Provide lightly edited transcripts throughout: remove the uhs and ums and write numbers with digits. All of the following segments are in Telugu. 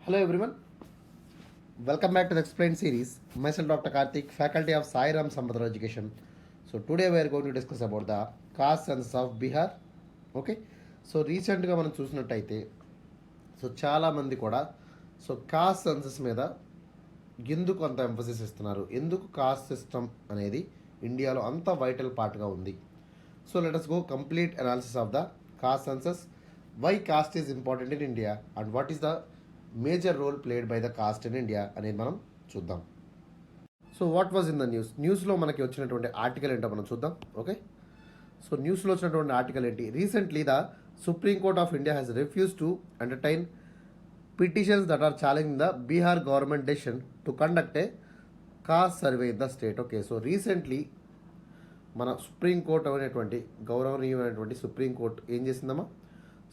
Hello everyone, welcome back to the Explain series. Myself Dr. Karthik, faculty of Sairam Sampatirao Education. So today we are going to discuss about the Caste Census of Bihar. Okay, so recentగా మనం చూసినట్టయితే చాలా మంది కూడా కాస్ట్ సెన్సస్ మీద ఎందుకు అంత ఎంఫసిస్ ఇస్తున్నారు, ఎందుకు కాస్ట్ సిస్టమ్ అనేది ఇండియాలో అంత వైటల్ పార్ట్గా ఉంది. So let us go complete analysis of the caste census, why caste is important in India and what is the major role played by the caste in India అనేది మనం చూద్దాం. So what was in the న్యూస్లో మనకి వచ్చినటువంటి ఆర్టికల్ ఏంటో మనం చూద్దాం. ఓకే, సో న్యూస్లో వచ్చినటువంటి ఆర్టికల్ ఏంటి? Recently the supreme court of India has refuse to entertain petitions that are challenging the Bihar government decision to conduct a caste survey in the state. Okay, so recently మన సుప్రీం కోర్ట్ అనేటువంటి గౌరవనీయమైనటువంటి సుప్రీం కోర్ట్ ఏం చేసిందమ్మా?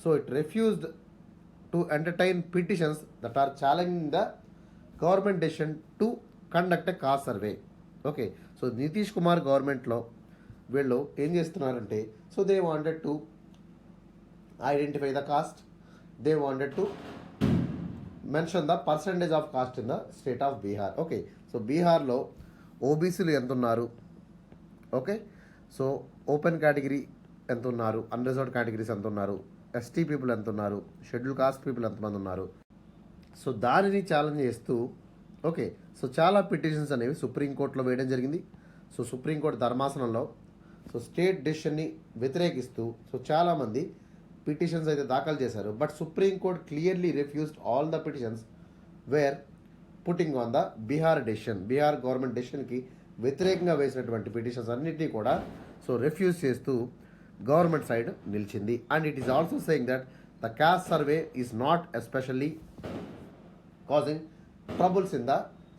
So it refused to entertain petitions that are challenging the government decision to conduct a caste survey. Okay, so Nitish Kumar గవర్నమెంట్లో వీళ్ళు ఏం చేస్తున్నారంటే, so they wanted to identify the cost, they wanted to mention the percentage of cost in the state of Bihar. Okay, so బీహార్లో ఓబీసీలు ఎంత ఉన్నారు, ఓకే, సో ఓపెన్ కేటగిరీ ఎంత ఉన్నారు, అన్రిజర్వ్డ్ కేటగిరీస్ ఎంత ఉన్నారు, ఎస్టీ పీపుల్ ఎంత ఉన్నారు, షెడ్యూల్ కాస్ట్ పీపుల్ ఎంతమంది ఉన్నారు, సో దానిని ఛాలెంజ్ చేస్తూ ఓకే, సో చాలా పిటిషన్స్ అనేవి సుప్రీంకోర్టులో వేయడం జరిగింది. సో సుప్రీంకోర్టు ధర్మాసనంలో స్టేట్ డెసిషన్ని వ్యతిరేకిస్తూ చాలామంది పిటిషన్స్ అయితే దాఖలు చేశారు. But supreme court clearly refused all the petitions were putting on the Bihar decision, Bihar government డెసిషన్కి వ్యతిరేకంగా వేసినటువంటి పిటిషన్స్ అన్నింటినీ కూడా రిఫ్యూజ్ చేస్తూ గవర్నమెంట్ సైడ్ నిలిచింది. And it is also saying that the caste survey is not especially causing troubles in the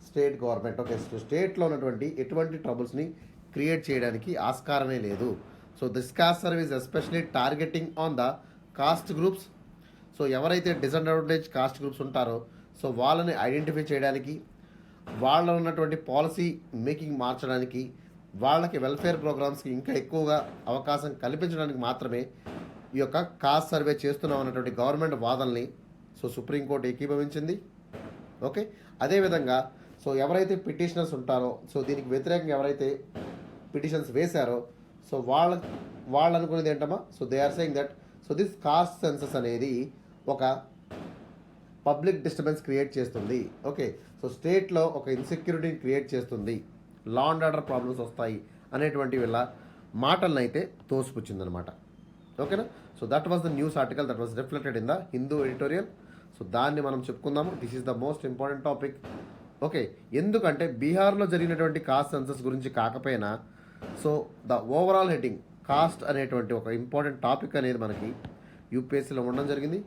state government. Okay, so స్టేట్లో ఉన్నటువంటి ఎటువంటి ట్రబుల్స్ని క్రియేట్ చేయడానికి ఆస్కారమే లేదు. So this cost survey is especially targeting on the cost groups. So ఎవరైతే డిసడ్వాంటేజ్ కాస్ట్ గ్రూప్స్ ఉంటారో సో వాళ్ళని ఐడెంటిఫై చేయడానికి, వాళ్ళ ఉన్నటువంటి పాలసీ మేకింగ్ మార్చడానికి, వాళ్ళకి వెల్ఫేర్ ప్రోగ్రామ్స్కి ఇంకా ఎక్కువగా అవకాశం కల్పించడానికి మాత్రమే ఈ యొక్క కాస్ట్ సర్వే చేస్తున్నాం అన్నటువంటి గవర్నమెంట్ వాదనని సుప్రీంకోర్టు ఏకీభవించింది. ఓకే, అదేవిధంగా ఎవరైతే పిటిషనర్స్ ఉంటారో దీనికి వ్యతిరేకంగా ఎవరైతే పిటిషన్స్ వేశారో వాళ్ళు అనుకునేది ఏంటమ్మా? They are saying that this caste census అనేది ఒక పబ్లిక్ డిస్టర్బెన్స్ క్రియేట్ చేస్తుంది. ఓకే, స్టేట్లో ఒక ఇన్సెక్యూరిటీని క్రియేట్ చేస్తుంది, లా అండ్ ఆర్డర్ ప్రాబ్లమ్స్ వస్తాయి అనేటువంటి వీళ్ళ మాటలను అయితే తోసిపుచ్చిందనమాట. ఓకేనా, that was the news article that was reflected in the Hindu editorial. దాన్ని మనం చెప్పుకుందాము. This is the most important topic. Okay, ఎందుకంటే బీహార్లో జరిగినటువంటి కాస్ట్ సెన్సస్ గురించి కాకపోయినా ద ఓవరాల్ హెడ్డింగ్ కాస్ట్ అనేటువంటి ఒక ఇంపార్టెంట్ టాపిక్ అనేది మనకి యూపీఎస్సీలో ఉండడం జరిగింది.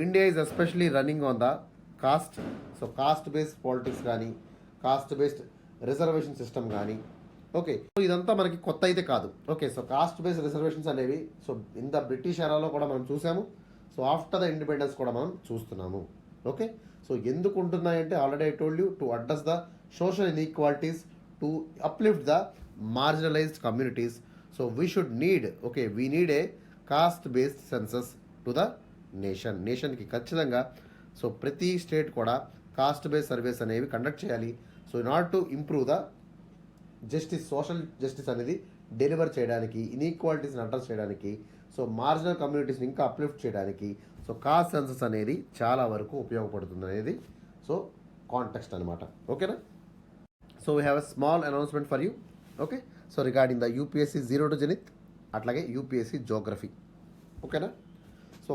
India is especially running on the cost. Cost based politics కానీ, కాస్ట్ బేస్డ్ రిజర్వేషన్ సిస్టమ్ కానీ. ఓకే, ఇదంతా మనకి కొత్త అయితే కాదు. ఓకే, కాస్ట్ బేస్డ్ రిజర్వేషన్స్ అనేవి ఇన్ ద బ్రిటిష్ ఎరాలో కూడా మనం చూసాము. ఆఫ్టర్ ద ఇండిపెండెన్స్ కూడా మనం చూస్తున్నాము. ఓకే, ఎందుకు ఉంటున్నాయంటే already I told you to address the social inequalities, to uplift the marginalised communities. We should need we need a caste based census to the నేషన్కి ఖచ్చితంగా ప్రతి స్టేట్ కూడా కాస్ట్ బేస్డ్ సర్వేస్ అనేవి కండక్ట్ చేయాలి. In order to improve the justice, social justice అనేది డెలివర్ చేయడానికి, ఇన్ఈక్వాలిటీస్ని అడ్రస్ చేయడానికి, మార్జినల్ కమ్యూనిటీస్ని ఇంకా అప్లిఫ్ట్ చేయడానికి కాస్ట్ సెన్సస్ అనేది చాలా వరకు ఉపయోగపడుతుంది అనేది కాంటెక్స్ట్ అనమాట. ఓకేనా, we have a small announcement for you. Okay, regarding the UPSC 0 to zenith, అట్లాగే యూపీఎస్సీ జోగ్రఫీ. ఓకేనా,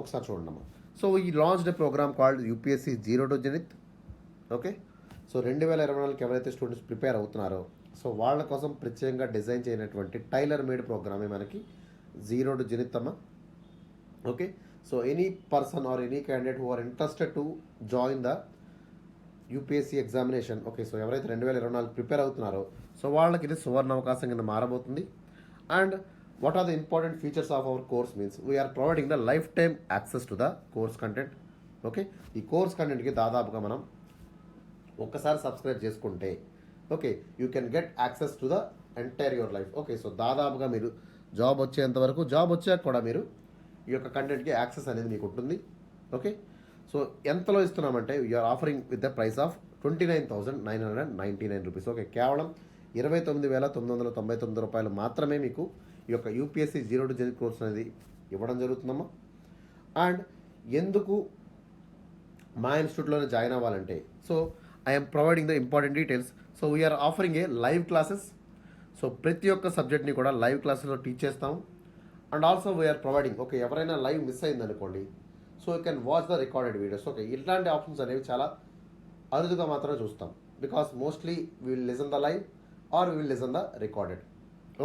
ఒకసారి చూడండి అమ్మా. ఈ launched a program called UPSC 0 to zenith. Okay, 2024 ఎవరైతే స్టూడెంట్స్ ప్రిపేర్ అవుతున్నారో వాళ్ళ కోసం ప్రత్యేకంగా డిజైన్ చేయనటువంటి టైలర్ మేడ్ ప్రోగ్రామే మనకి 0 to జెనిత్ అమ్మ. Okay, any person or any candidate who are interested to join the UPSC examination. Okay, ఎవరైతే 2024 ప్రిపేర్ అవుతున్నారో వాళ్ళకి ఇది సువర్ణ అవకాశం కింద మారబోతుంది. And what are the important features of our course means we are providing the lifetime access to the course content. Okay, ఈ కోర్స్ కంటెంట్కి దాదాపుగా మనం ఒక్కసారి సబ్స్క్రైబ్ చేసుకుంటే okay you can get access to the entire your life. Okay, దాదాపుగా మీరు జాబ్ వచ్చేంత వరకు, జాబ్ వచ్చాక కూడా మీరు ఈ యొక్క కంటెంట్కి యాక్సెస్ అనేది మీకు ఉంటుంది. ఓకే, సో ఎంతలో ఇస్తున్నామంటే you are offering with the price of 29,999 rupees. Okay, కేవలం 29,999 రూపాయలు మాత్రమే మీకు ఈ యొక్క యూపీఎస్సీ 0 to జెడ్ కోర్స్ అనేది ఇవ్వడం జరుగుతుందమ్మా. అండ్ ఎందుకు మా ఇన్స్టిట్యూట్లోనే జాయిన్ అవ్వాలంటే, so I'm providing the important details. So we're offering a live classes. So ప్రతి ఒక్క సబ్జెక్ట్ని కూడా లైవ్ క్లాసెస్లో టీచ్ చేస్తాము. And also we're providing, okay, ఎవరైనా లైవ్ మిస్ అయిందనుకోండి, so you can watch the recorded videos. Okay, ఇట్లాంటి ఆప్షన్స్ అనేవి చాలా అరుదుగా మాత్రమే చూస్తాం. Because mostly will listen the live or will listen the recorded.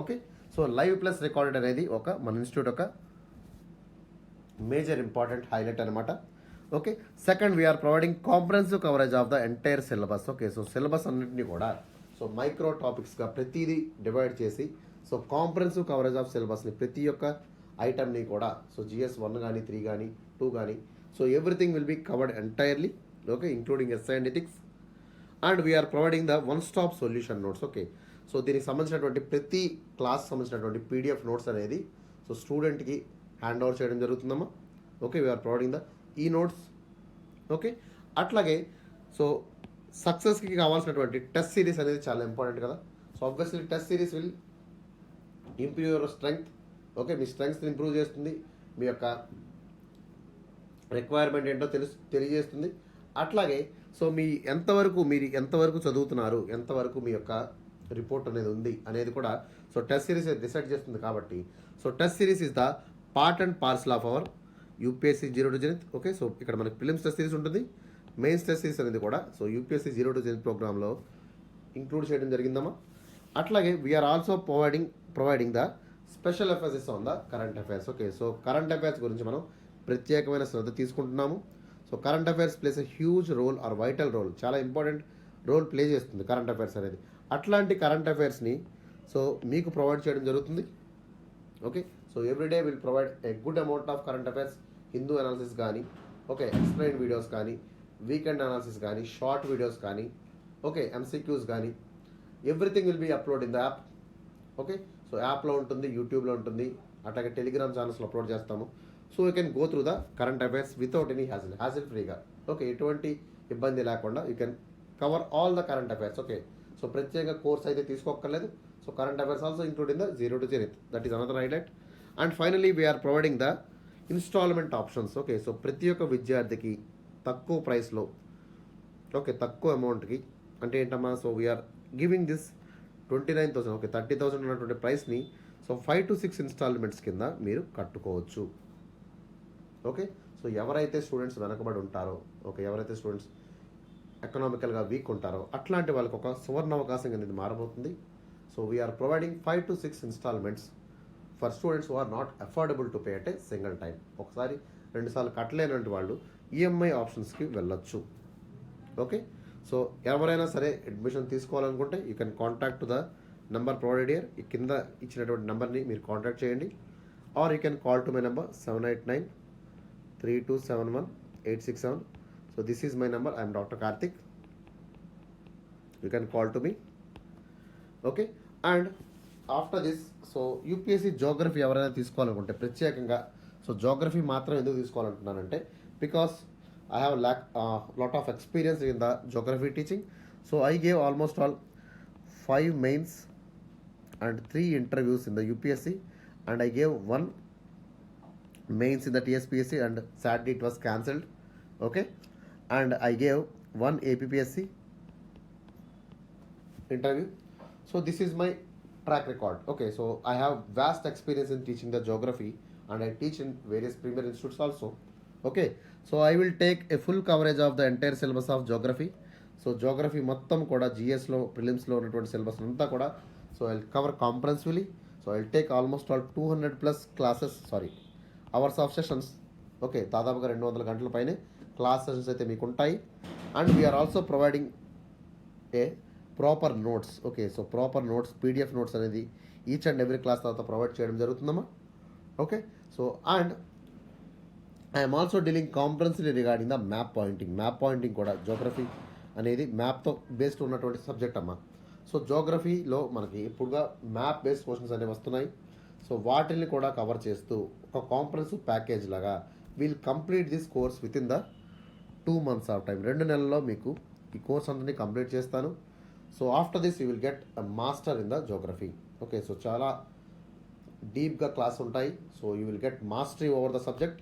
Okay, so live plus recorded అనేది మన ఇన్స్టిట్యూట్ ఒక మేజర్ ఇంపార్టెంట్ హైలైట్ అనమాట. Okay, second we're providing comprehensive coverage of the entire syllabus. Okay, so syllabus అన్నింటినీ కూడా సో మైక్రో టాపిక్స్గా ప్రతిదీ డివైడ్ చేసి, సో కాంప్రహెన్సివ్ కవరేజ్ ఆఫ్ సిలబస్ని ప్రతి ఒక్క ఐటమ్ని కూడా, సో జిఎస్ 1 కానీ 3 కానీ 2 కానీ, so everything will be covered entirely. Okay, including essay and ethics. And we are providing the one stop solution notes. Okay, so దీనికి సంబంధించినటువంటి ప్రతి క్లాస్ సంబంధించినటువంటి పీడిఎఫ్ నోట్స్ అనేది సో స్టూడెంట్కి హ్యాండ్ ఓవర్ చేయడం జరుగుతుందమ్మా. ఓకే, వీఆర్ ప్రొవైడింగ్ ద ఈ నోట్స్. ఓకే, అట్లాగే సో సక్సెస్కి కావాల్సినటువంటి టెస్ట్ సిరీస్ అనేది చాలా ఇంపార్టెంట్ కదా. So obviously test series will improve your strength. Okay, మీ స్ట్రెంగ్త్ని ఇంప్రూవ్ చేస్తుంది, మీ యొక్క రిక్వైర్మెంట్ ఏంటో తెలియజేస్తుంది. అట్లాగే సో మీరు ఎంతవరకు చదువుతున్నారు, ఎంతవరకు మీ యొక్క రిపోర్ట్ అనేది ఉంది అనేది కూడా సో టెస్ట్ సిరీస్ డిసైడ్ చేస్తుంది. కాబట్టి so test series is the part and parcel of our UPSC 0 to Z. Okay, so ఇక్కడ మనకి ఫిలిమ్స్ టెస్ట్ సిరీస్ ఉంటుంది, మెయిన్స్ టెస్ట్ సిరీస్ అనేది కూడా సో యూపీఎస్సీ 0 to జెడ్ ప్రోగ్రాంలో ఇంక్లూడ్ చేయడం జరిగిందమ్మా. అట్లాగే we're also providing the special efforts on the current affairs. Okay, so current affairs గురించి మనం ప్రత్యేకమైన శ్రద్ధ తీసుకుంటున్నాము. So current affairs plays a huge role or vital role, చాలా ఇంపార్టెంట్ రోల్ ప్లే చేస్తుంది కరెంట్ అఫైర్స్ అనేది. అట్లాంటి కరెంట్ అఫైర్స్ని సో మీకు ప్రొవైడ్ చేయడం జరుగుతుంది. Okay, so everyday will provide a good amount of current affairs, Hindu analysis కానీ, ఓకే, ఎక్స్ప్లెయిన్ వీడియోస్ కానీ, వీకెండ్ అనాలిసిస్ కానీ, షార్ట్ వీడియోస్ కానీ, ఓకే, ఎంసీక్యూస్ కానీ, everything will be upload in the app. Okay, so యాప్లో ఉంటుంది, యూట్యూబ్లో ఉంటుంది, అట్లాగే టెలిగ్రామ్ ఛానల్స్లో అప్లోడ్ చేస్తాము. So you can go through the current affairs without any hassle ఫ్రీగా. ఓకే, ఎటువంటి ఇబ్బంది లేకుండా you can cover all the current affairs. Okay, so ప్రత్యేక కోర్స్ అయితే తీసుకోక్కర్లేదు. So current affairs also include in the 0 to Z. That is another highlight. And finally we are providing the instalment options. Okay, so ప్రతి ఒక్క విద్యార్థికి తక్కువ ప్రైస్లో, ఓకే, తక్కువ అమౌంట్కి అంటే ఏంటమ్మా, so we're giving this 29,000, okay, 30,000 ఉన్నటువంటి ప్రైస్ని సో 5 to 6 ఇన్స్టాల్మెంట్స్ కింద మీరు కట్టుకోవచ్చు. ఓకే, సో ఎవరైతే స్టూడెంట్స్ వెనకబడి ఉంటారో, ఓకే, ఎవరైతే స్టూడెంట్స్ ఎకనామికల్గా వీక్ ఉంటారో అట్లాంటి వాళ్ళకి ఒక సువర్ణ అవకాశం అనేది మారబోతుంది. So we are providing 5 to 6 instalments for students who are not affordable to pay at a single time. ఒకసారి 2 సార్లు కట్టలేనటువంటి వాళ్ళు ఈఎంఐ ఆప్షన్స్కి వెళ్ళొచ్చు. ఓకే, సో ఎవరైనా సరే అడ్మిషన్ తీసుకోవాలనుకుంటే you can contact to the number provided here. ఈ కింద ఇచ్చినటువంటి నెంబర్ని మీరు కాంటాక్ట్ చేయండి, or you can call to my number 789-3271-867. So this is my number. I am Dr. Karthik. You can call to me. Okay, and after this, so UPSC geography ఎవరైనా తీసుకోవాలనుకుంటే ప్రత్యేకంగా సో geography మాత్రం ఎందుకు తీసుకోవాలంటున్నానంటే, because I have lot of experience in the geography teaching. So I gave almost all 5 mains and 3 interviews in the UPSC, and I gave 1 mains in the TSPSC, and sadly it was cancelled. Okay, and I gave 1 APPSC interview. So this is my track record. Okay, so I have vast experience in teaching the geography, and I teach in various premier institutes also. Okay, so I will take a full coverage of the entire syllabus of geography. So geography మొత్తం కూడా జిఎస్లో ప్రిలిమ్స్లో ఉన్నటువంటి సిలబస్ అంతా కూడా so I will cover comprehensively. So I will take almost all 200+ classes, hours of sessions. Okay, దాదాపుగా 200 గంటల పైనే క్లాస్ సెషన్స్ అయితే మీకు ఉంటాయి. And we are also providing a proper notes. Okay, so proper notes, PDF notes అనేది ఈచ్ అండ్ ఎవ్రీ క్లాస్ తర్వాత ప్రొవైడ్ చేయడం జరుగుతుందమ్మా. Okay, so and I'm also dealing comprehensively regarding the map pointing. Map pointing కూడా జోగ్రఫీ అనేది మ్యాప్తో బేస్డ్ ఉన్నటువంటి సబ్జెక్ట్ అమ్మా. సో జోగ్రఫీలో మనకి ఇప్పుడుగా మ్యాప్ బేస్డ్ క్వశ్చన్స్ అనేవి వస్తున్నాయి. సో వాటిని కూడా కవర్ చేస్తూ ఒక కాంప్రహెన్సివ్ ప్యాకేజ్ లాగా will complete this course within the 2 months of time, 2 నెలల్లో మీకు ఈ కోర్స్ అంతని కంప్లీట్ చేస్తాను. So after this you will get a master in the geography. Okay, so చాలా డీప్గా క్లాస్ ఉంటాయి. So you will get mastery over the subject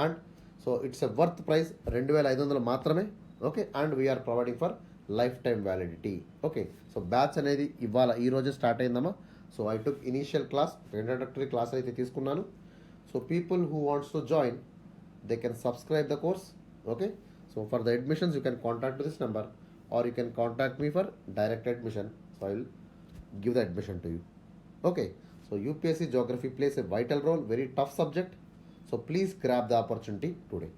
and so it's a worth price 2500 మాత్రమే. Okay, and we are providing for lifetime validity. Okay, so batch అనేది ఇవాళ ఈరోజు స్టార్ట్ అయిందమ్మా. So I took initial class, introductory class అయితే తీసుకున్నాను. So people who wants to join they can subscribe the course. Okay, so for the admissions you can contact this number or you can contact me for direct admission. So I will give the admission to you. Okay, so UPSC geography plays a vital role, very tough subject. So please grab the opportunity today.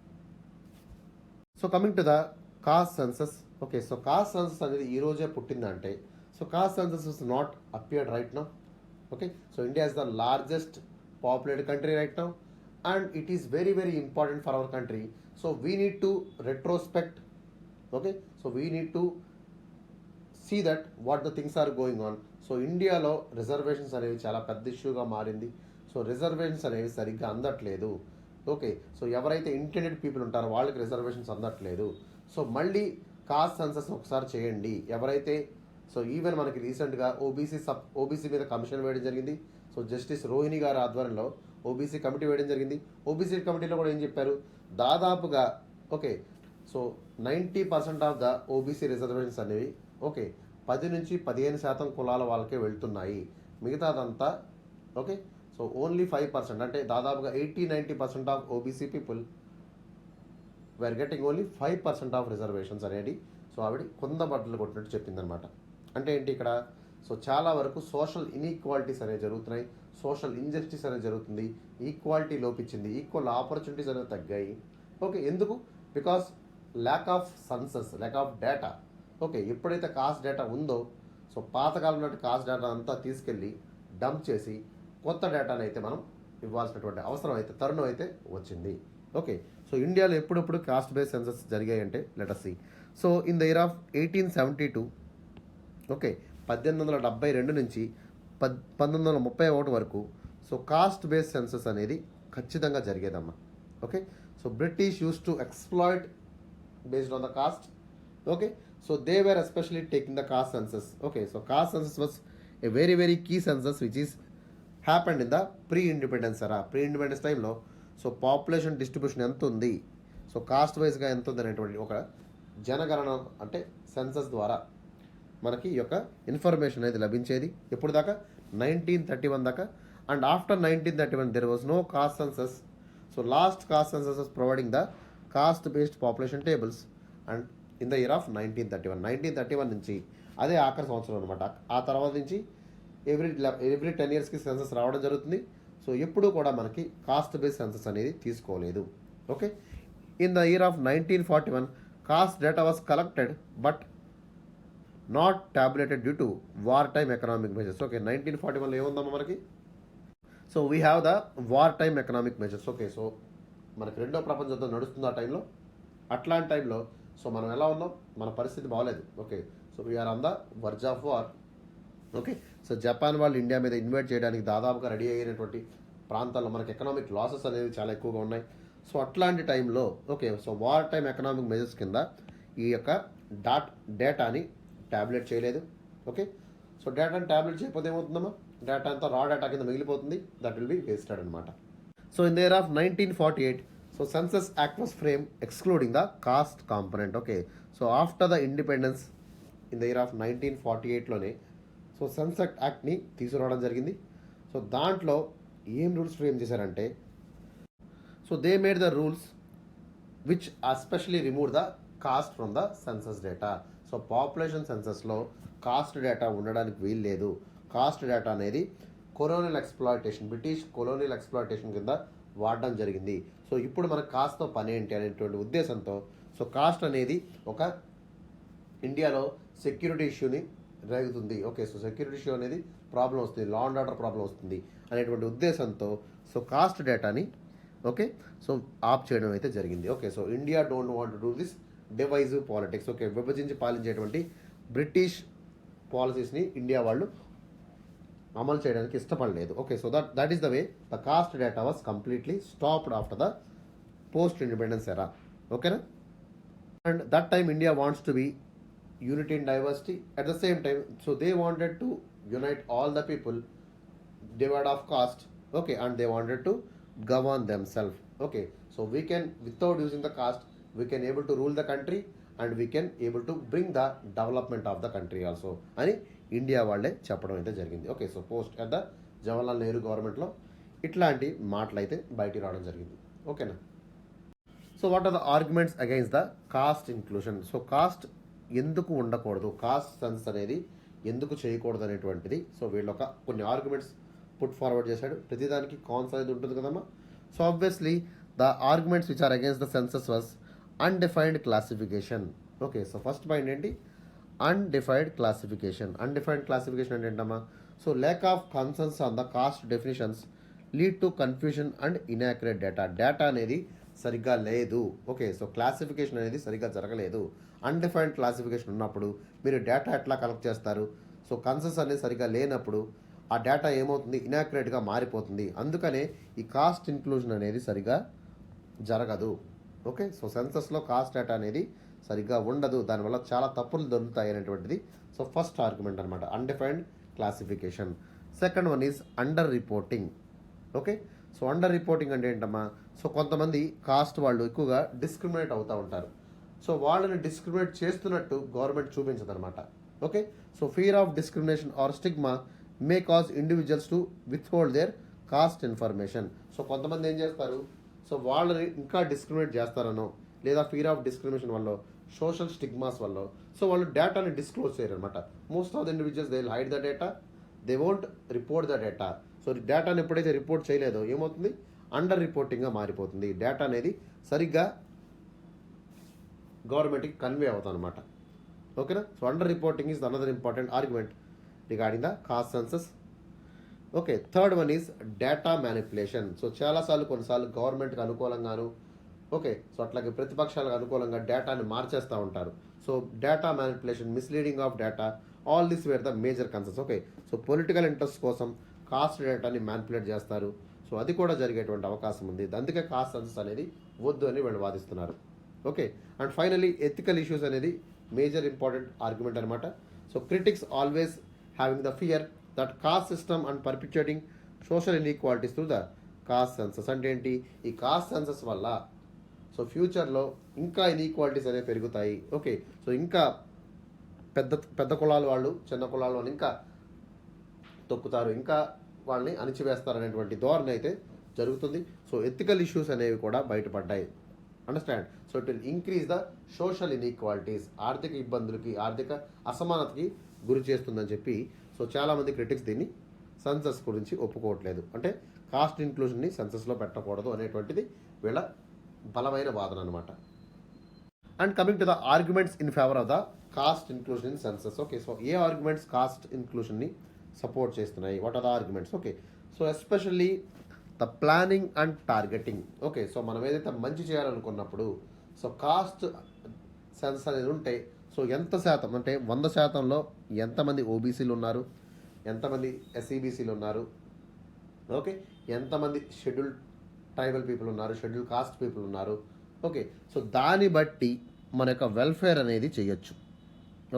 So coming to the caste census. Okay, so caste census అనేది ఈ రోజే పుట్టిందంటే, so caste census is not appeared right now. Okay, so India is the largest populated country right now and it is very very important for our country. So we need to retrospect. Okay, so we need to see that what the things are going on. So ఇండియాలో రిజర్వేషన్స్ అనేవి చాలా పెద్ద ఇష్యూగా మారింది. సో రిజర్వేషన్స్ అనేవి సరిగ్గా అందట్లేదు. ఓకే, సో ఎవరైతే ఇంటెండెడ్ పీపుల్ ఉంటారో వాళ్ళకి రిజర్వేషన్స్ అందట్లేదు. సో మళ్ళీ కాస్ట్ సెన్సస్ ఒకసారి చేయండి. ఎవరైతే సో ఈవెన్ మనకి రీసెంట్గా ఓబీసీ మీద కమిషన్ వేయడం జరిగింది. సో జస్టిస్ రోహిణి గారి ఆధ్వర్యంలో ఓబీసీ కమిటీ వేయడం జరిగింది. ఓబీసీ కమిటీలో కూడా ఏం చెప్పారు, దాదాపుగా okay so 90% of the OBC reservations అనేవి ఓకే 10 నుంచి 15% కులాల వాళ్ళకే వెళ్తున్నాయి. మిగతాదంతా ఓకే సో ఓన్లీ 5%, అంటే దాదాపుగా 80-90% of OBC people were getting only 5% of reservations అనేది సో ఆవిడ కొంద బట్టలు కొట్టినట్టు చెప్పిందనమాట. అంటే ఏంటి ఇక్కడ, సో చాలా వరకు సోషల్ ఇన్ఈక్వాలిటీస్ అనేవి జరుగుతున్నాయి, సోషల్ ఇంజస్టిస్ అనేది జరుగుతుంది, ఈక్వాలిటీ లోపించింది, ఈక్వల్ ఆపర్చునిటీస్ అనేవి తగ్గాయి. ఓకే, ఎందుకు, because lack of census, lack of data. Okay, ఎప్పుడైతే కాస్ట్ డేటా ఉందో సో పాతకాలం నాటి కాస్ట్ డేటా అంతా తీసుకెళ్ళి డంప్ చేసి కొత్త డేటాను అయితే మనం ఇవ్వాల్సినటువంటి అవసరం అయితే తరుణం అయితే వచ్చింది. ఓకే, సో ఇండియాలో ఎప్పుడెప్పుడు కాస్ట్ బేస్డ్ సెన్సస్ జరిగాయంటే let us see. So in the year of 1872 okay 1872 నుంచి 1931 వరకు సో కాస్ట్ బేస్డ్ సెన్సస్ అనేది ఖచ్చితంగా జరిగేదమ్మా. Okay, so British use to exploit based on the caste. Okay, so they were especially taking the caste census. Okay, so caste census was a very very key census which is happened in the pre-independence era. Pre-independence time లో సో పాపులేషన్ డిస్ట్రిబ్యూషన్ ఎంత ఉంది, సో కాస్ట్ వైజ్గా ఎంత ఉంది అనేటువంటి ఒక జనగణన అంటే సెన్సస్ ద్వారా మనకి ఈ యొక్క ఇన్ఫర్మేషన్ అనేది లభించేది. ఎప్పుడు దాకా, 1931 దాకా. And after 1931 there was no caste census. So last caste census was providing the caste based population tables and in the year of 1931 నుంచి అదే ఆఖరి సంవత్సరం అనమాట. ఆ తర్వాత నుంచి ఎవ్రీ 10 yearsకి సెన్సస్ రావడం జరుగుతుంది. సో ఎప్పుడూ కూడా మనకి కాస్ట్ బేస్డ్ సెన్సస్ అనేది తీసుకోలేదు. Okay, in the year of 1941 caste data was collected but not tabulated due to war time economic measures. Okay, 1941లో ఏముందమ్మా మనకి, so we have the war time economic measures. Okay, so మనకి రెండో ప్రపంచ యుద్ధం నడుస్తుంది ఆ టైంలో. అట్లాంటి టైంలో సో మనం ఎలా ఉన్నాం, మన పరిస్థితి బాగలేదు. Okay, so we're on the verge of war. Okay, so Japan వాళ్ళు ఇండియా మీద ఇన్వైట్ చేయడానికి దాదాపుగా రెడీ అయినటువంటి ప్రాంతాల్లో మనకి ఎకనామిక్ లాసెస్ అనేవి చాలా ఎక్కువగా ఉన్నాయి. సో అట్లాంటి టైంలో okay so war time economic measures కింద ఈ యొక్క డేటాని ట్యాబ్లెట్ చేయలేదు. ఓకే, సో డేటాని ట్యాబ్లెట్ చేయకపోతే ఏమవుతుందమ్మా, డేటా అంతా రా డేటా కింద మిగిలిపోతుంది, దట్ విల్ బి వేస్టెడ్ అనమాట. So in the year of 1948, so Census Act was framed excluding the caste component. Okay, so after the independence in the year of 1948లోనే సో సెన్సస్ యాక్ట్ని తీసుకురావడం జరిగింది. సో దాంట్లో ఏం రూల్స్ ఫ్రేమ్ చేశారంటే, so they made the rules which especially remove the caste from the census data. So population సెన్సస్లో కాస్ట్ డేటా ఉండడానికి వీలు లేదు. కాస్ట్ డేటా అనేది colonial exploitation, British colonial exploitation కింద వాడడం జరిగింది. సో ఇప్పుడు మనకు కాస్ట్తో పని ఏంటి అనేటువంటి ఉద్దేశంతో సో కాస్ట్ అనేది ఒక ఇండియాలో సెక్యూరిటీ ఇష్యూని రేగుతుంది. ఓకే, సో సెక్యూరిటీ ఇష్యూ అనేది ప్రాబ్లం వస్తుంది, లా అండ్ ఆర్డర్ ప్రాబ్లం వస్తుంది అనేటువంటి ఉద్దేశంతో సో కాస్ట్ డేటాని ఓకే సో ఆప్ చేయడం అయితే జరిగింది. Okay, so India don't want to do this divisive politics. Okay, విభజించి పాలించేటువంటి బ్రిటిష్ పాలసీస్ని ఇండియా వాళ్ళు అమలు చేయడానికి ఇష్టపడలేదు. Okay, so that is the way the cost data was completely stopped after the post independence ఎరా. ఓకేనా. And that time India wants to be unity in diversity. At the same time, so they wanted to unite all the people divide of caste, okay, and they wanted to govern themselves, okay. So we can, without using the caste, we can able to rule the country, and we can able to bring the development of the country also అని ఇండియా వాళ్ళే చెప్పడం అయితే జరిగింది. Okay, so post at the Jawaharlal Nehru గవర్నమెంట్లో ఇట్లాంటి మాటలు అయితే బయటికి రావడం జరిగింది. ఓకేనా. So what are the arguments against the caste inclusion. So caste ఎందుకు ఉండకూడదు, కాస్ట్ సెన్స్ అనేది ఎందుకు చేయకూడదు అనేటువంటిది, సో వీళ్ళు ఒక కొన్ని ఆర్గ్యుమెంట్స్ పుట్ ఫార్వర్డ్ చేశాడు. ప్రతిదానికి కాన్స్ అనేది ఉంటుంది కదమ్మా. So obviously the arguments which are against the census was undefined classification. Okay, so first point ఏంటి, అన్డిఫైన్డ్ క్లాసిఫికేషన్. అన్డిఫైన్డ్ క్లాసిఫికేషన్ అంటే ఏంటమ్మా, so lack of concerns on the caste definitions lead to confusion and inaccurate data. Data అనేది సరిగ్గా లేదు. ఓకే, సో క్లాసిఫికేషన్ అనేది సరిగ్గా జరగలేదు. అన్డిఫైన్డ్ క్లాసిఫికేషన్ ఉన్నప్పుడు మీరు డేటా ఎట్లా కలెక్ట్ చేస్తారు? సో కన్సెన్స్ అనేది సరిగ్గా లేనప్పుడు ఆ డేటా ఏమవుతుంది, ఇనాక్యురేట్గా మారిపోతుంది. అందుకనే ఈ కాస్ట్ ఇంక్లూజన్ అనేది సరిగ్గా జరగదు. ఓకే, సో సెన్సస్లో కాస్ట్ డేటా అనేది సరిగ్గా ఉండదు, దానివల్ల చాలా తప్పులు దొరుకుతాయి అనేటువంటిది సో ఫస్ట్ ఆర్గ్యుమెంట్ అనమాట, undefined classification. Second one is under reporting. Okay, so under reporting అంటే ఏంటమ్మా, సో కొంతమంది కాస్ట్ వాళ్ళు ఎక్కువగా డిస్క్రిమినేట్ అవుతూ ఉంటారు. సో వాళ్ళని డిస్క్రిమినేట్ చేస్తున్నట్టు గవర్నమెంట్ చూపించదు అనమాట. Okay, so fear of discrimination or stigma may cause individuals to withhold their caste information. So కొంతమంది ఏం చేస్తారు, సో వాళ్ళని ఇంకా డిస్క్రిమినేట్ చేస్తారనో, లేదా ఫియర్ ఆఫ్ డిస్క్రిమినేషన్ వల్ల, సోషల్ స్టిగ్మాస్ వల్ల, సో వాళ్ళు డేటాని డిస్క్లోజ్ చేయరు అనమాట. Most of the individuals they will hide the data, they won't report the data. So డేటాని ఎప్పుడైతే రిపోర్ట్ చేయలేదో ఏమవుతుంది, అండర్ రిపోర్టింగ్గా మారిపోతుంది. డేటా అనేది సరిగ్గా గవర్నమెంట్కి కన్వే అవుతుంది అనమాట. ఓకేనా. So under reporting is another important argument regarding the caste census. Okay, third one is data manipulation. So చాలాసార్లు కొన్నిసార్లు గవర్నమెంట్కి అనుకూలంగాను, ఓకే, సో అట్లాగే ప్రతిపక్షాలకు అనుకూలంగా డేటాని మార్చేస్తూ ఉంటారు. So data manipulation, misleading of data, all this wear the major concerns. Okay, so political interest కోసం కాస్ట్ డేటాని మ్యానిపులేట్ చేస్తారు. సో అది కూడా జరిగేటువంటి అవకాశం ఉంది. అందుకే కాస్ట్ సెన్సస్ అనేది వద్దు అని వీళ్ళు వాదిస్తున్నారు. Okay, and finally ethical issues అనేది మేజర్ ఇంపార్టెంట్ ఆర్గ్యుమెంట్ అనమాట. So critics always having the fear that caste system and perpetuating social inequalities through the caste census. అంటే ఏంటి, ఈ కాస్ట్ సెన్సస్ వల్ల సో ఫ్యూచర్లో ఇంకా ఇన్ఈక్వాలిటీస్ అనేవి పెరుగుతాయి. ఓకే, సో ఇంకా పెద్ద పెద్ద కులాల వాళ్ళు చిన్న కులాల వాళ్ళు ఇంకా తొక్కుతారు, ఇంకా వాళ్ళని అణిచివేస్తారు అనేటువంటి ధోరణి అయితే జరుగుతుంది. సో ఎథికల్ ఇష్యూస్ అనేవి కూడా బయటపడ్డాయి. Understand. So it will increase the social inequalities, ఆర్థిక ఇబ్బందులకి, ఆర్థిక అసమానతకి గురి చేస్తుందని చెప్పి సో చాలామంది క్రిటిక్స్ దీన్ని సెన్సస్ గురించి ఒప్పుకోవట్లేదు. అంటే కాస్ట్ ఇంక్లూజన్ని సెన్సస్లో పెట్టకూడదు అనేటువంటిది వీళ్ళ బలమైన వాదన అనమాట. And coming to the arguments in favour of the caste inclusion in census. Okay, so a arguments caste ఇంక్లూజన్ని సపోర్ట్ చేస్తున్నాయి, what are the arguments? Okay, so especially the planning and targeting. Okay, so మనం ఏదైతే మంచి చేయాలనుకున్నప్పుడు సో కాస్ట్ సెన్స్ అనేది ఉంటే సో ఎంత శాతం అంటే 100%లో ఎంతమంది ఓబీసీలు ఉన్నారు, ఎంతమంది ఎస్ఈబీసీలు ఉన్నారు, ఓకే, ఎంతమంది షెడ్యూల్డ్ ట్రైబల్ పీపుల్ ఉన్నారు, షెడ్యూల్ కాస్ట్ పీపుల్ ఉన్నారు. ఓకే, సో దాన్ని బట్టి మన యొక్క వెల్ఫేర్ అనేది చేయొచ్చు.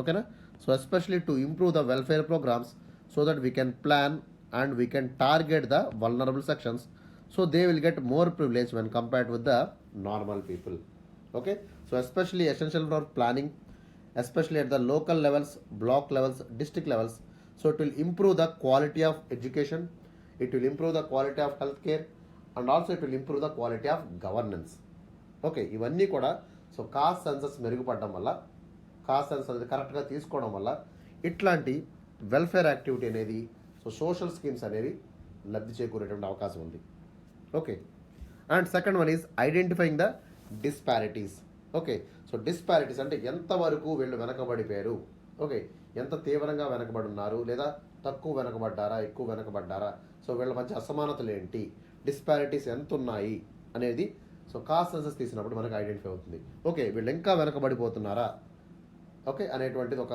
ఓకేనా. So especially to improve the welfare programmes so that we can plan and we can target the vulnerable sections so they will get more privilege when compared with the normal people. Okay, so especially essential for planning, especially at the local levels, block levels, district levels. So it will improve the quality of education, it will improve the quality of healthcare, and also it will improve the quality of governance. Okay, ఇవన్నీ కూడా సో కాస్ట్ సెన్సస్ మెరుగుపడడం వల్ల, కాస్ట్ సెన్సస్ అనేది కరెక్ట్గా తీసుకోవడం వల్ల ఇట్లాంటి వెల్ఫేర్ యాక్టివిటీ అనేది, సో సోషల్ స్కీమ్స్ అనేవి లబ్ధి చేకూరేటువంటి అవకాశం ఉంది. Okay, and second one is identifying the disparities. Okay, so disparities అంటే ఎంతవరకు వీళ్ళు వెనకబడిపోయారు, ఓకే, ఎంత తీవ్రంగా వెనకబడి ఉన్నారు, లేదా తక్కువ వెనకబడ్డారా, ఎక్కువ వెనకబడ్డారా, సో వీళ్ళ మధ్య అసమానతలు ఏంటి, డిస్పారిటీస్ ఎంత ఉన్నాయి అనేది సో కాస్ట్ సెన్సస్ తీసినప్పుడు మనకు ఐడెంటిఫై అవుతుంది. ఓకే, వీళ్ళు ఇంకా వెనకబడిపోతున్నారా, ఓకే, అనేటువంటిది ఒక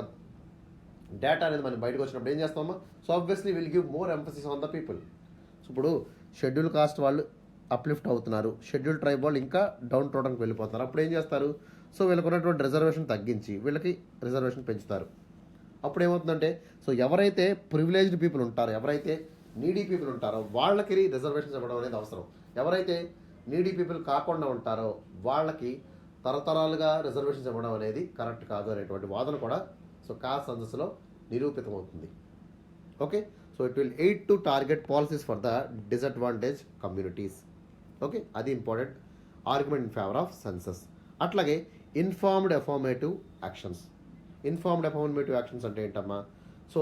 డేటా అనేది మనం బయటకు వచ్చినప్పుడు ఏం చేస్తామా, so obviously will give more emphasis on the people. So ఇప్పుడు షెడ్యూల్ కాస్ట్ వాళ్ళు అప్లిఫ్ట్ అవుతున్నారు, షెడ్యూల్ ట్రైబ్ వాళ్ళు ఇంకా డౌన్ ట్రోడన్కి వెళ్ళిపోతున్నారు. అప్పుడు ఏం చేస్తారు, సో వీళ్ళకు ఉన్నటువంటి రిజర్వేషన్ తగ్గించి వీళ్ళకి రిజర్వేషన్ పెంచుతారు. అప్పుడు ఏమవుతుందంటే సో ఎవరైతే ప్రివిలేజ్డ్ పీపుల్ ఉంటారో, ఎవరైతే నీడీ పీపుల్ ఉంటారో వాళ్ళకి రిజర్వేషన్స్ ఇవ్వడం అనేది అవసరం. ఎవరైతే నీడీ పీపుల్ కాకుండా ఉంటారో వాళ్ళకి తరతరాలుగా రిజర్వేషన్స్ ఇవ్వడం అనేది కరెక్ట్ కాదు అనేటువంటి వాదన కూడా సో కాస్ట్ సెన్సస్లో నిరూపితమవుతుంది. Okay, so it will aid to target policies for the disadvantage communities. Okay, అది important argument in favour of census. అట్లాగే informed affirmative actions. Informed affirmative actions అంటే ఏంటమ్మా? So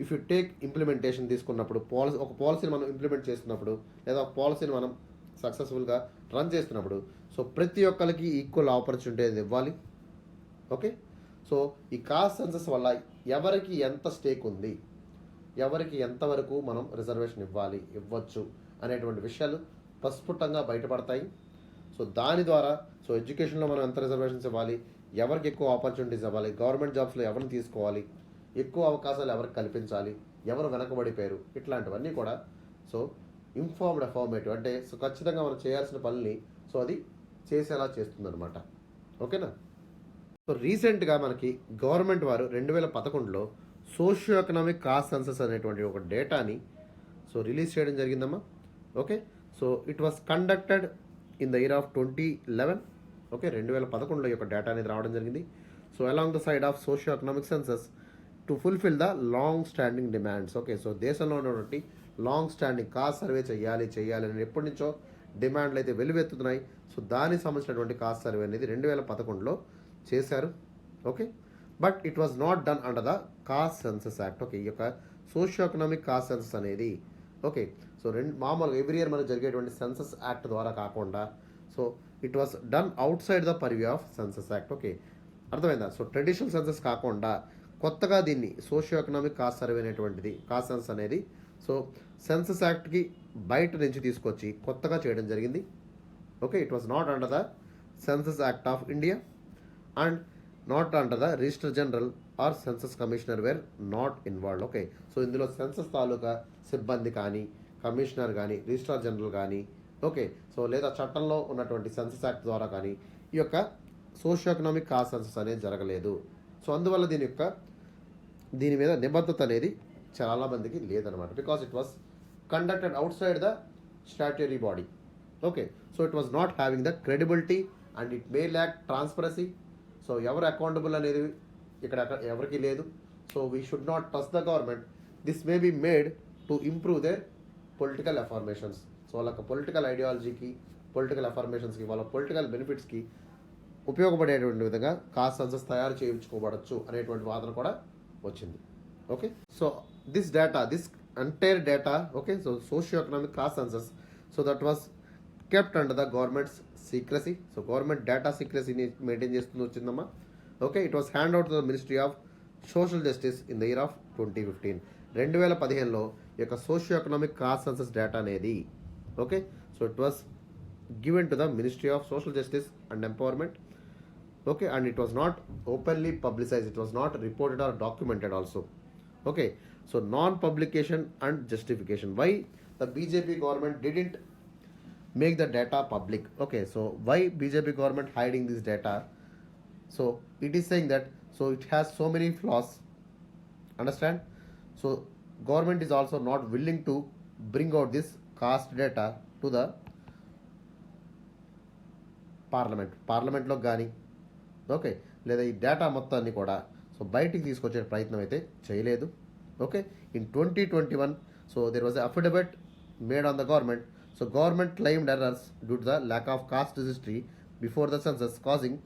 if you take implementation తీసుకున్నప్పుడు ఒక పాలసీని మనం ఇంప్లిమెంట్ చేస్తున్నప్పుడు లేదా ఒక పాలసీని మనం సక్సెస్ఫుల్గా రన్ చేస్తున్నప్పుడు సో ప్రతి ఒక్కరికి ఈక్వల్ ఆపర్చునిటీ అనేది ఇవ్వాలి. ఓకే, సో ఈ కాస్ట్ సెన్సస్ వల్ల ఎవరికి ఎంత స్టేక్ ఉంది, ఎవరికి ఎంతవరకు మనం రిజర్వేషన్ ఇవ్వచ్చు అనేటువంటి విషయాలు ప్రస్ఫుటంగా బయటపడతాయి. సో దాని ద్వారా సో ఎడ్యుకేషన్లో మనం ఎంత రిజర్వేషన్స్ ఇవ్వాలి, ఎవరికి ఎక్కువ ఆపర్చునిటీస్ ఇవ్వాలి, గవర్నమెంట్ జాబ్స్లో ఎవరిని తీసుకోవాలి, ఎక్కువ అవకాశాలు ఎవరికి కల్పించాలి, ఎవరు వెనకబడిపోయారు, ఇట్లాంటివన్నీ కూడా సో ఇన్ఫార్మ్డ్ అఫర్మేటివ్ అంటే సో ఖచ్చితంగా మనం చేయాల్సిన పనుల్ని సో అది చేసేలా చేస్తుందన్నమాట. ఓకేనా? సో రీసెంట్గా మనకి గవర్నమెంట్ వారు 2011లో సోషియో ఎకనామిక్ కాస్ట్ సెన్సస్ అనేటువంటి ఒక డేటాని సో రిలీజ్ చేయడం జరిగిందమ్మా. Okay, so it was conducted in the year of 2011. Okay, 2011లో ఈ యొక్క డేటా అనేది రావడం జరిగింది. So along the side of socio economic census to fulfil the long standing demands. Okay, so దేశంలో ఉన్నటువంటి లాంగ్ స్టాండింగ్ కాస్ట్ సర్వే చేయాలి అని ఎప్పటి నుంచో డిమాండ్లు అయితే వెలువెత్తుతున్నాయి. సో దానికి సంబంధించినటువంటి కాస్ట్ సర్వే అనేది 2011లో చేశారు. Okay, but it was not done under the caste census act. Okay, ఈ యొక్క సోషియో ఎకనామిక్ కాస్ట్ సెన్సస్ అనేది ఓకే సో మామూలుగా ఎవ్రీ ఇయర్ మనకు జరిగేటువంటి సెన్సస్ యాక్ట్ ద్వారా కాకుండా so it was done out side the purview of census act. Okay, అర్థమైందా? సో ట్రెడిషనల్ సెన్సస్ కాకుండా కొత్తగా దీన్ని సోషియో ఎకనామిక్ కాస్ట్ సర్వే అనేటువంటిది కాస్ట్ సెన్సస్ అనేది సో సెన్సస్ యాక్ట్కి బయట నుంచి తీసుకొచ్చి కొత్తగా చేయడం జరిగింది. Okay, it was not under the census act of India and not under the register general or census commissioner were not involved. Okay, so ఇందులో సెన్సస్ తాలూకా సిబ్బంది కానీ కమిషనర్ కానీ రిజిస్ట్రార్ జనరల్ కానీ ఓకే సో లేదా చట్టంలో ఉన్నటువంటి సెన్సస్ యాక్ట్ ద్వారా కానీ ఈ యొక్క సోషియో ఎకనామిక్ కాస్ట్ సెన్సస్ అనేది జరగలేదు. సో అందువల్ల దీని మీద నిబద్ధత అనేది చాలామందికి లేదనమాట. Because it was conducted outside the statutory body. Okay, so it was not having the credibility and it may lack transparency. So ఎవరు అకౌంటబుల్ అనేది ఇక్కడ ఎవరికి లేదు. So we should not trust the government. This may be made to improve their political affirmations. So వాళ్ళకి పొలిటికల్ ఐడియాలజీకి, పొలిటికల్ అఫర్మేషన్స్కి, వాళ్ళ పొలిటికల్ బెనిఫిట్స్కి ఉపయోగపడేటువంటి విధంగా కాస్ట్ సెన్సస్ తయారు చేయించుకోబడచ్చు అనేటువంటి వాదన కూడా వచ్చింది. Okay, so this entire data okay so socio economic caste census so that was kept under the government's secrecy. So government data సీక్రసీని మెయింటైన్ చేస్తూ వచ్చిందమ్మా. Okay, it was hand out to the ministry of social justice in the year of 2015. 2015లో ఈ యొక్క socio economic caste census data అనేది okay so it was given to the ministry of social justice and empowerment. Okay, and it was not openly publicized, it was not reported or documented also. Okay, so non-publication and justification. Why the BJP government didn't make the data public? Okay, so why BJP government hiding this data? So it is saying that so it has so many flaws. Understand? So government is also not willing to bring out this caste data to the parliament లో కానీ ఓకే లేదా ఈ డేటా మొత్తాన్ని కూడా సో బయటికి తీసుకొచ్చే ప్రయత్నం అయితే చేయలేదు. Okay, in 2021 so there was affidavit made on the government. So government claimed errors due to the lack of caste registry before the census causing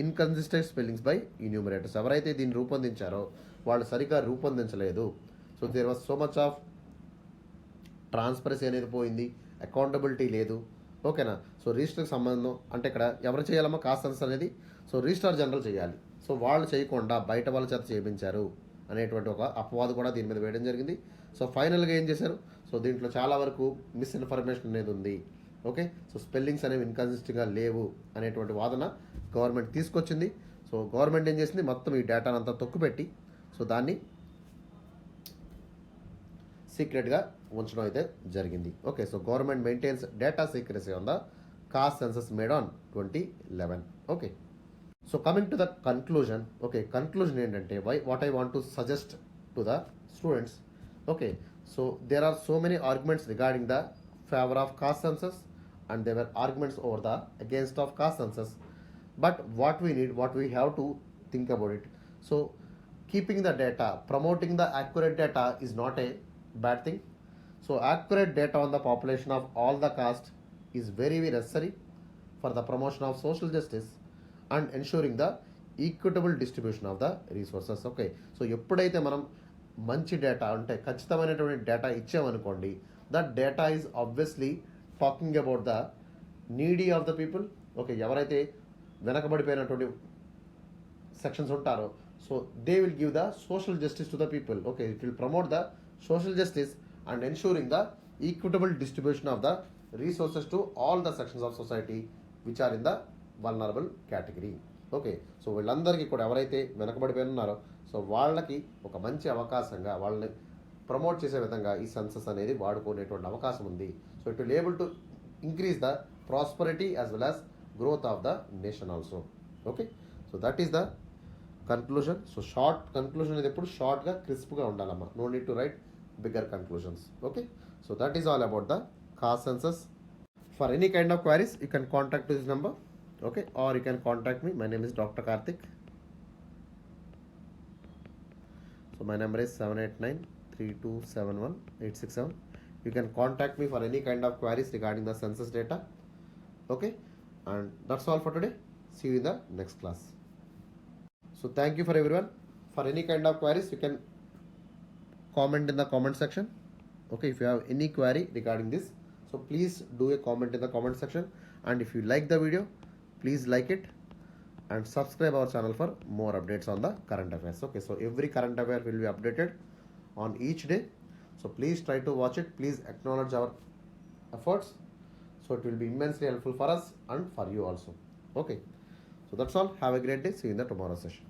inconsistent spellings by enumerators. ఎవరైతే దీన్ని రూపొందించారో వాళ్ళు సరిగ్గా రూపొందించలేదు. So there was so much of transparency అనేది పోయింది, అకౌంటబిలిటీ లేదు. ఓకేనా? సో రిజిస్టర్కి సంబంధం అంటే ఇక్కడ ఎవరు చేయాలమ్మా కాస్ట్ సెన్సస్ అనేది? సో రిజిస్ట్రార్ జనరల్ చేయాలి. సో వాళ్ళు చేయకుండా బయట వాళ్ళ చేత చేయించారు అనేటువంటి ఒక అపవాదు కూడా దీని మీద వేయడం జరిగింది. సో ఫైనల్గా ఏం చేశారు? సో దీంట్లో చాలా వరకు మిస్ఇన్ఫర్మేషన్ అనేది ఉంది. ఓకే, సో స్పెల్లింగ్స్ అనేవి ఇన్కన్సిస్టెంట్గా లేవు అనేటువంటి వాదన గవర్నమెంట్ తీసుకొచ్చింది. సో గవర్నమెంట్ ఏం చేసింది? మొత్తం ఈ డేటాను అంతా తొక్కుపెట్టి సో దాన్ని సీక్రెట్గా ఉంచడం అయితే జరిగింది. Okay, so government maintains data secrecy on the caste census made on 2011. Okay. So coming to the conclusion, okay, conclusion ఏంటంటే what I want to suggest to the students, okay, so there are so many arguments regarding the favor of caste census and there were arguments over the against of caste census, but what we have to think about it. So keeping the data, promoting the accurate data is not a bad thing. So accurate data on the population of all the caste is very very necessary for the promotion of social justice and ensuring the equitable distribution of the resources. Okay, so ఎప్పుడైతే మనం మంచి డేటా అంటే ఖచ్చితమైనటువంటి డేటా ఇచ్చామనుకోండి, that data is obviously talking about the needy of the people. Okay, ఎవరైతే వెనకబడిపోయినటువంటి సెక్షన్స్ ఉంటారో, so they will give the social justice to the people. Okay, it will promote the social justice and ensuring the equitable distribution of the resources to all the sections of society which are in the vulnerable category. Okay, so వీళ్ళందరికీ కూడా ఎవరైతే వెనకబడిపోయి ఉన్నారో, సో వాళ్ళకి ఒక మంచి అవకాశంగా వాళ్ళని ప్రమోట్ చేసే విధంగా ఈ సెన్సస్ అనేది వాడుకునేటువంటి అవకాశం ఉంది. So it will able to increase the prosperity as well as growth of the nation also. Okay, so that is the conclusion. So short conclusion అనేది ఎప్పుడు షార్ట్గా క్రిస్ప్గా ఉండాలమ్మా, no need to write bigger conclusions. Okay, so that is all about the caste census. For any kind of queries you can contact this number, okay, or you can contact me. My name is Dr. Karthik. So my number is 7893271 You can contact me for any kind of queries regarding the census data. Okay, and that's all for today. See you in the next class. So thank you for everyone. For any kind of queries you can comment in the comment section. Okay, if you have any query regarding this, so please do a comment in the comment section, and if you like the video, please like it and subscribe our channel for more updates on the current affairs. Okay, so every current affair will be updated on each day, so please try to watch it. Please acknowledge our efforts, so it will be immensely helpful for us and for you also. Okay, so that's all. Have a great day. See you in the tomorrow session.